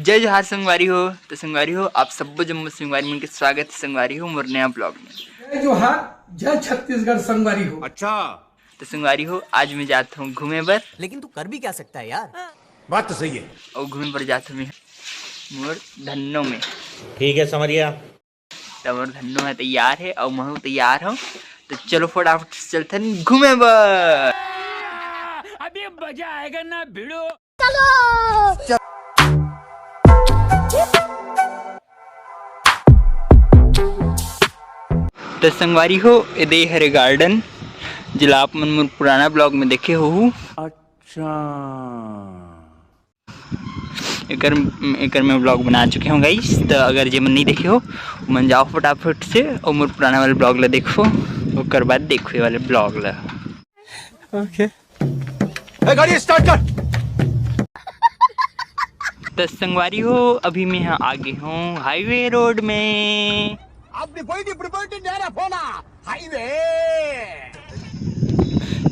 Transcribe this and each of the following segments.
जय जोहार संगवारी हो। तो संगवारी हो आप सबको जम्मू संगवारी में के स्वागत है संगवारी हो मोर नया ब्लॉग में। जय जोहार जय छत्तीसगढ़ संगवारी हो। अच्छा तो संगवारी हो आज मैं जाता हूँ घूमे बर। लेकिन तू कर भी क्या सकता है यार। बात तो सही है। और घूमे पर जाता हूँ मोर धन्नो में। ठीक है समरिया। तो मोर धन्नो है तैयार है और मैं तैयार हूँ। तो चलो फटाफट चलते हैं घूमे बर। अभी मजा आएगा ना भिड़ो। तो संगवारी हो ये हरे गार्डन जिला आप मन मोर पुराना ब्लॉग में देखे हो। अच्छा एकर में ब्लॉग बना चुके हो गाइस। तो अगर जे मन नहीं देखे हो मन जाओ फटाफट से और मोर पुराना वाले ब्लॉग ला देखो और बाद देखो ये वाले ब्लॉग ला। ओके गाड़ी स्टार्ट कर। तो संगवारी हो अभी मैं यहाँ आगे हूँ हाईवे रोड में। आपने कोई नहीं नया फोना हाईवे।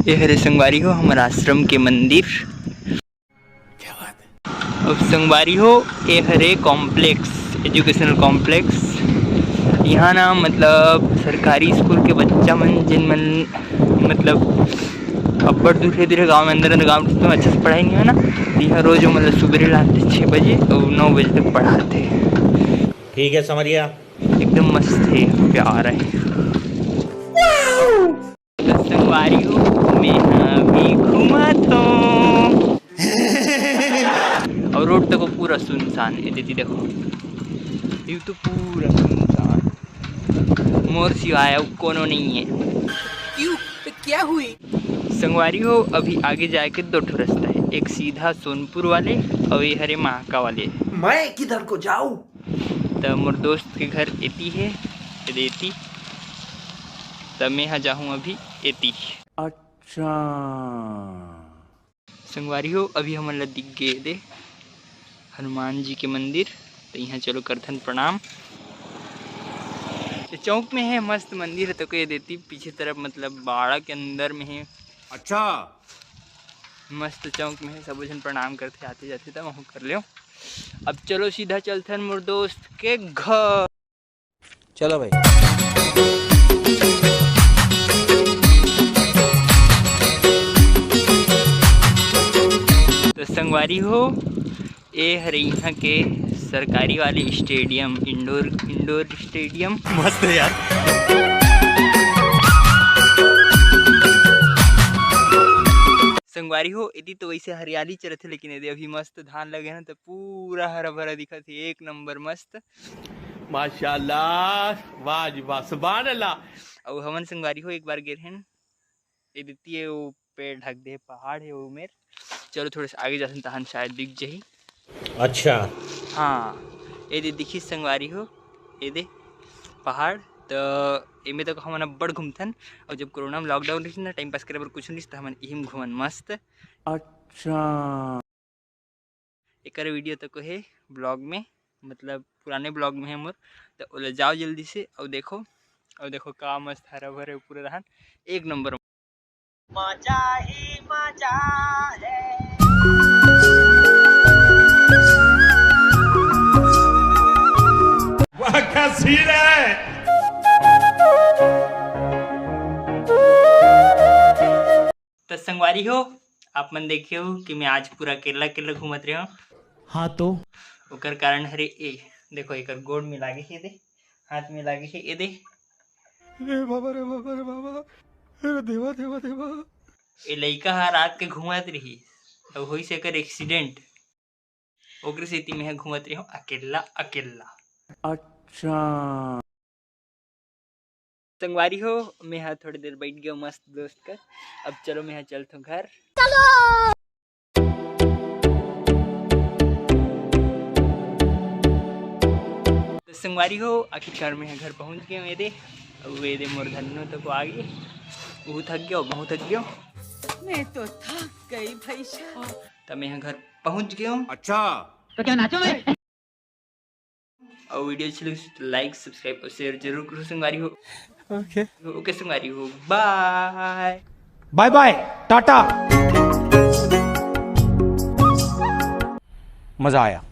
ये हरे संगवारी हो हमारे आश्रम के मंदिर। क्या बात है। अब संगवारी हो ये हरे कॉम्प्लेक्स एजुकेशनल कॉम्प्लेक्स। यहाँ ना मतलब सरकारी स्कूल के बच्चा मन जिन मन मतलब अब बड़ दूसरे दूसरे गाँव में अंदर गाँव में अच्छे से पढ़ाई नहीं है ना। तो यहाँ रोज मतलब सुबह लाते 6 बजे और 9 बजे तक पढ़ाते। ठीक है समरिया। एकदम मस्त है प्यार है। तो संगवारी हो मैं अभी घूमा तो और रोड तक पूरा सुनसान है। दीदी देखो ये तो पूरा सुनसान मोर सिवाय कोनो नहीं है। क्यों क्या हुई। संगवारी हो अभी आगे जाके 2 ठो रास्ता है। एक सीधा सोनपुर वाले और ये हरे महाका वाले। मैं किधर को जाऊँ। तो मोर दोस्त के घर एती है एती। तब मैं यहाँ जाऊँ अभी एती। अच्छा संगवारी हो अभी हम ला दिख गए दे हनुमान जी के मंदिर। तो यहाँ चलो करथन प्रणाम। ये चौक में है मस्त मंदिर है। तो कह देती पीछे तरफ मतलब बाड़ा के अंदर में है। अच्छा मस्त चौक में है। सब जन प्रणाम करते आते जाते तब हम कर ले। अब चलो सीधा चलथन मोर दोस्त के घर। चलो भाई। तो संगवारी हो ये हरे यहाँ के सरकारी वाले स्टेडियम इंडोर स्टेडियम मस्त है यार। संगवारी हो यदि तो वैसे हरियाली चलत है लेकिन यदि अभी मस्त धान लगे ना तो पूरा हरा भरा दिखत है। एक नंबर मस्त माशाल्लाह वाह जी वाह सुभान अल्लाह। और हमन संगवारी हो एक बार गिर हैं ये वो पेड़ ढक दे पहाड़ है वो मेर। चलो थोड़े से आगे जाते तहन शायद दिख जाही। अच्छा हाँ ये दिखी संगवारी हो ये दे पहाड़। तो इमें तो हम अब्बड़ घूमथन और जब कोरोना में लॉकडाउन रही ना टाइम पास करे बर कुछ नहीं तो हम यही घूमन मस्त। अच्छा एक वीडियो तो है ब्लॉग में मतलब पुराने ब्लॉग में है मोर। तो जाओ जल्दी से और देखो का मस्त हरा भरे पूरा रहन एक नंबर मजा ही मजा है। वाह क्या सीन है। तो संगवारी हो आप मन देखे हो कि मैं आज पूरा केरला घूमत रहे हो। हाँ तो ओकर कारण हरे ए देखो एक गोड़ में लागे है दे हाथ में लागे है ये दे। रे बाबा अरे देवा देवा देवा। ये लइका हा रात के घूमत रही और होई से कर एक्सीडेंट ओकरे सेती में घूमत रही हूँ अकेला। अच्छा संगवारी हो मैं यहाँ थोड़ी देर बैठ गया मस्त दोस्त कर। अब चलो मैं यहाँ चलता हूँ घर। तो संगवारी हो आखिरकार मैं घर पहुँच गया हूँ। ये मोर धन्नो तो आ गए वो थक गया बहुत थक गया। मैं तो थक गई भाई साहब। तब मैं यहाँ घर पहुँच गया हूँ। अच्छा तो क्या नाचो मैं। और वीडियो अच्छी लगी तो लाइक सब्सक्राइब और शेयर जरूर करो संगवारी हो। ओके संगवारी हो बाय बाय बाय टाटा। मजा आया।